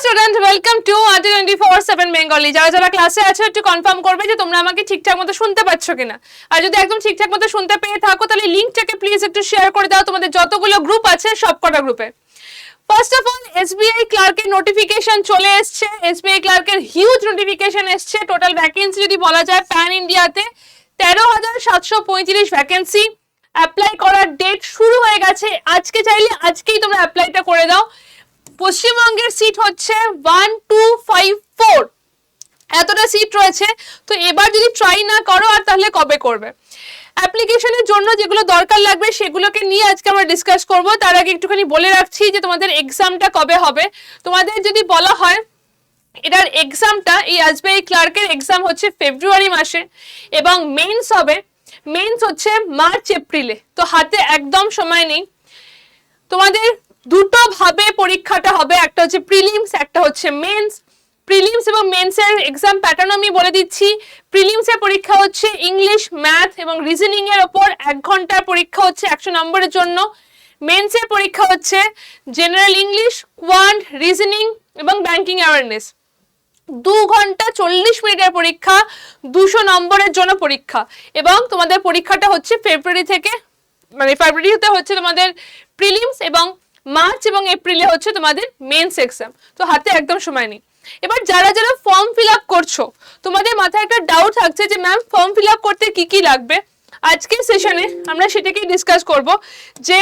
Student, welcome to 24/7 Bengali. যারা যারা ক্লাসে আছে একটু কনফার্ম করবে যে তোমরা আমাকে ঠিকঠাক মতো শুনতে পাচ্ছ কিনা। আর যদি একদম ঠিকঠাক মতো শুনতে পেয়ে থাকো তাহলে লিংকটাকে প্লিজ একটু শেয়ার করে দাও তোমাদের যতগুলো গ্রুপ আছে সবকটা গ্রুপে। ফার্স্ট অফ অল, এসবিআই ক্লার্কের নোটিফিকেশন চলে এসছে। এসবিআই ক্লার্কের হিউজ নোটিফিকেশন এসছে। টোটাল ভ্যাকেন্সি যদি বলা যায় প্যান ইন্ডিয়াতে 13,735 ভ্যাকেন্সি। অ্যাপ্লাই করার ডেট শুরু হয়ে গেছে। আজকে চাইলে আজকেই তোমরা অ্যাপ্লাইটা করে দাও। পশ্চিমবঙ্গের সিট হচ্ছে 1254, এতটা সিট রয়েছে। তো এবার যদি ট্রাই না করো আর তাহলে কবে করবে? অ্যাপ্লিকেশনের জন্য যেগুলো দরকার লাগবে সেগুলোকে নিয়ে আজকে আমরা ডিসকাস করব। তার আগে একটুখানি বলে রাখছি যে তোমাদের এক্সামটা কবে হবে। তোমাদের যদি বলা হয় এটার এক্সামটা, এই এসবিআই ক্লার্কের এক্সাম হচ্ছে ফেব্রুয়ারি মাসে এবং মেন্স হবে, মেন্স হচ্ছে মার্চ এপ্রিলে। তো হাতে একদম সময় নেই। তোমাদের দুটো ভাবে পরীক্ষাটা হবে, একটা হচ্ছে প্রিলিমস, একটা হচ্ছে মেন্স। প্রিলিমস এবং মেন্সের এক্সাম প্যাটার্ন আমি বলে দিচ্ছি। প্রিলিমসের পরীক্ষা হচ্ছে ইংলিশ, ম্যাথ এবং রিজনিং এর ওপর 1 ঘন্টার পরীক্ষা হচ্ছে 100 নম্বরের জন্য। মেন্সের পরীক্ষা হচ্ছে জেনারেল ইংলিশ, কোয়ান্ট, রিজনিং এবং ব্যাংকিং অ্যাওয়ারনেস। 2 ঘন্টা 40 মিনিটের পরীক্ষা, 200 নম্বরের জন্য পরীক্ষা। এবং তোমাদের পরীক্ষাটা হচ্ছে ফেব্রুয়ারি থেকে, মানে ফেব্রুয়ারিতে হচ্ছে তোমাদের প্রিলিমস এবং মার্চ এবং এপ্রিলে হচ্ছে তোমাদের মেন্স এক্সাম। তো হাতে একদম সময় নেই। এবার যারা যারা ফর্ম ফিল আপ করছো, তোমাদের মাথায় একটা ডাউট থাকছে যে ম্যাম ফর্ম ফিল আপ করতে কি কি লাগবে। আজকের সেশনে আমরা সেটাকেই ডিসকাস করব যে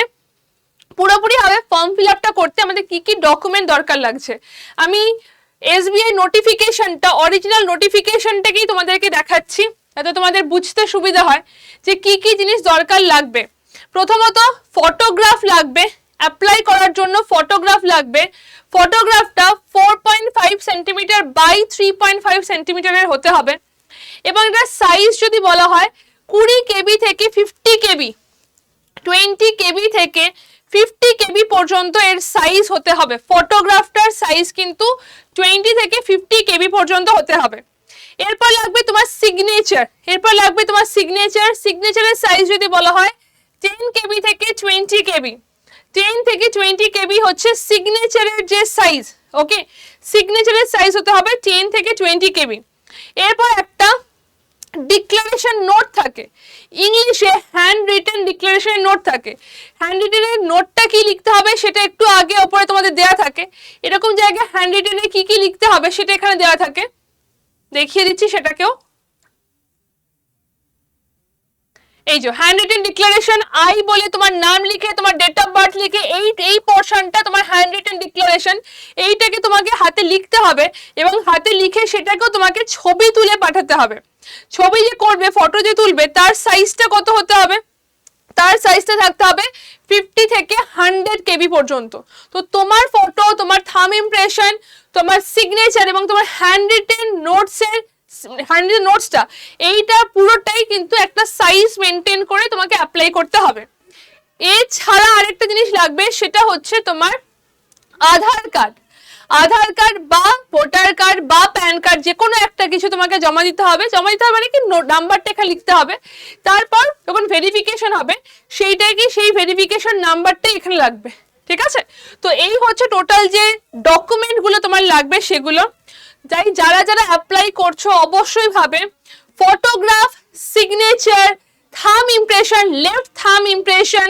পুরোপুরি ভাবে ফর্ম ফিল আপটা করতে আমাদের কি কি ডকুমেন্ট দরকার লাগছে। আমি এসবিআই নোটিফিকেশনটা, অরিজিনাল নোটিফিকেশনটাকেই তোমাদেরকে দেখাচ্ছি যাতে তোমাদের বুঝতে সুবিধা হয় যে কি কি জিনিস দরকার লাগবে। প্রথমত ফটোগ্রাফ লাগবে, অ্যাপ্লাই করার জন্য ফটোগ্রাফ লাগবে। ফটোগ্রাফটা 4.5 সেন্টিমিটার বাই 3.5 সেন্টিমিটারের হতে হবে এবং এটার সাইজ যদি বলা হয় 20 কেবি থেকে 50 কেবি, 20 কেবি থেকে 50 কেবি পর্যন্ত এর সাইজ হতে হবে। ফটোগ্রাফটার সাইজ কিন্তু 20 থেকে 50 কেবি পর্যন্ত হতে হবে। এরপর লাগবে তোমার সিগনেচার, সিগনেচারের সাইজ যদি বলা হয় 10 কেবি থেকে 20 কেবি, 10 থেকে 20 কেবি হচ্ছে সিগনেচারের যে সাইজ। ওকে, সিগনেচারের সাইজ হতে হবে 10 থেকে 20 কেবি। এরপর একটা ডিক্লারেশন নোট থাকে, ইংলিশে হ্যান্ড রিটেন ডিক্লারেশন নোট থাকে। হ্যান্ড রিটেনের নোটটা কি লিখতে হবে সেটা একটু আগে ওপরে তোমাদের দেয়া থাকে। এরকম জায়গায় হ্যান্ড রিটেনে কি কি লিখতে হবে সেটা এখানে দেওয়া থাকে, দেখিয়ে দিচ্ছি সেটাকেও। এই যে হ্যান্ড রিটেন ডিক্লারেশন, আই বলে তোমার নাম লিখে তোমার ডেট অফ বার্থ লিখে এই পোর্শনটা তোমার হ্যান্ড রিটেন ডিক্লারেশন, এইটাকে তোমাকে হাতে লিখতে হবে এবং হাতে লিখে সেটাকেও তোমাকে ছবি তুলে পাঠাতে হবে। ছবি যে করবে, ফটো যে তুলবে, তার সাইজটা কত হতে হবে? তার সাইজটা থাকতে হবে 50 থেকে 100 কেবি পর্যন্ত। তো তোমার ফটো, তোমার থাম ইমপ্রেশন, তোমার সিগনেচার এবং তোমার হ্যান্ড রিটেন নোটসটা এইটা পুরোটাই কিন্তু একটা সাইজ মেনটেন করে তোমাকে অ্যাপ্লাই করতে হবে। এছাড়া আরেকটা জিনিস লাগবে, সেটা হচ্ছে তোমার আধার কার্ড বা ভোটার কার্ড বা প্যান কার্ড, যে কোনো একটা কিছু তোমাকে জমা দিতে হবে। মানে কি নাম্বারটা এখানে লিখতে হবে। তারপর যখন ভেরিফিকেশন হবে সেইটাই কি সেই ভেরিফিকেশন নাম্বারটাই এখানে লাগবে। ঠিক আছে? তো এই হচ্ছে টোটাল যে ডকুমেন্ট গুলো তোমার লাগবে সেগুলো। তাই যারা যারা অ্যাপ্লাই করছো অবশ্যই ভাবে ফটোগ্রাফ, সিগনেচার, থাম ইমপ্রেশন, লেফট থাম ইমপ্রেশন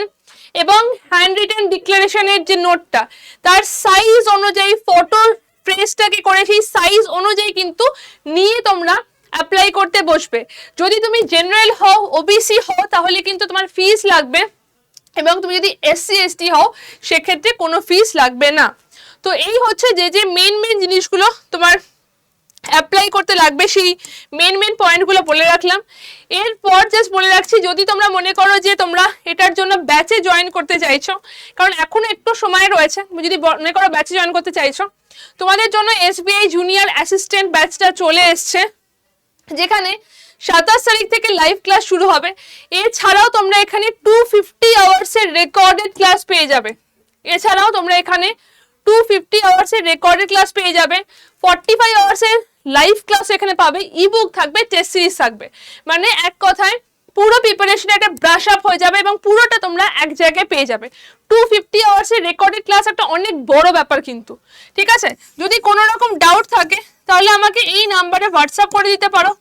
এবং হ্যান্ড রিটেন ডিক্লারেশনের যে নোটটা তার সাইজ অনুযায়ী, ফটো ফ্রেজটাকে করে সেই সাইজ অনুযায়ী কিন্তু নিয়ে তোমরা অ্যাপ্লাই করতে বসবে। যদি তুমি জেনারেল হও, ওবিসি হও, তাহলে কিন্তু তোমার ফিস লাগবে এবং তুমি যদি এসসি এসটি হও সেক্ষেত্রে কোনো ফিস লাগবে না। তো এই হচ্ছে যে মেন জিনিসগুলো তোমার অ্যাপ্লাই করতে লাগবে, সেই মেন পয়েন্টগুলো বলে রাখলাম। এরপর জাস্ট বলে রাখছি, যদি তোমরা মনে করো যে তোমরা এটার জন্য ব্যাচে জয়েন করতে চাইছো, কারণ এখনো একটু সময় রয়েছে, যদি মনে করো ব্যাচে জয়েন করতে চাইছো, তোমাদের জন্য এসবিআই জুনিয়র অ্যাসিস্ট্যান্ট ব্যাচটা চলে এসছে, যেখানে 27 তারিখ থেকে লাইভ ক্লাস শুরু হবে। এছাড়াও তোমরা এখানে 250 আওয়ার্সের রেকর্ডেড ক্লাস পেয়ে যাবে। 45 আওয়ার্সের লাইভ ক্লাস এখানে পাবে, ইবুক থাকবে, টেস্ট সিরিজ থাকবে। মানে এক কথায় পুরো প্রিপারেশন একটা ব্রাশ আপ হয়ে যাবে এবং পুরোটা তোমরা এক জায়গায় পেয়ে যাবে। 250 আওয়ার্সের রেকর্ডেড ক্লাস একটা অনেক বড় ব্যাপার কিন্তু, ঠিক আছে? যদি কোনো রকম ডাউট থাকে তাহলে আমাকে এই নাম্বারে হোয়াটসঅ্যাপ করে দিতে পারো।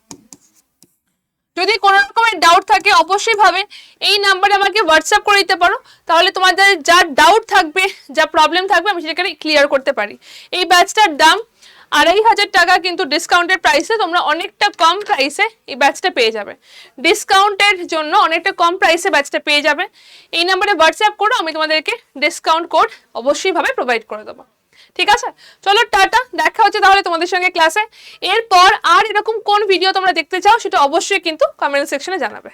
যদি কোনো রকমের ডাউট থাকে অবশ্যই ভাবে এই নাম্বারে আমাকে হোয়াটসঅ্যাপ করে দিতে পারো, তাহলে তোমাদের যা ডাউট থাকবে, যা প্রবলেম থাকবে আমি সেটাকে ক্লিয়ার করতে পারি। এই ব্যাচটার দাম 2500 টাকা, কিন্তু ডিসকাউন্টেড প্রাইসে তোমরা অনেকটা কম প্রাইসে এই ব্যাচটা পেয়ে যাবে। ডিসকাউন্টের জন্য অনেকটা কম প্রাইসে ব্যাচটা পেয়ে যাবে। এই নাম্বারে হোয়াটসঅ্যাপ করো, আমি তোমাদেরকে ডিসকাউন্ট কোড অবশ্যই ভাবে প্রোভাইড করে দেবো। ঠিক আছে, চলো টাটা, দেখা হচ্ছে তাহলে তোমাদের সঙ্গে ক্লাসে। এরপর আর এরকম কোন ভিডিও তোমরা দেখতে চাও সেটা অবশ্যই কিন্তু কমেন্ট সেকশনে জানাবে।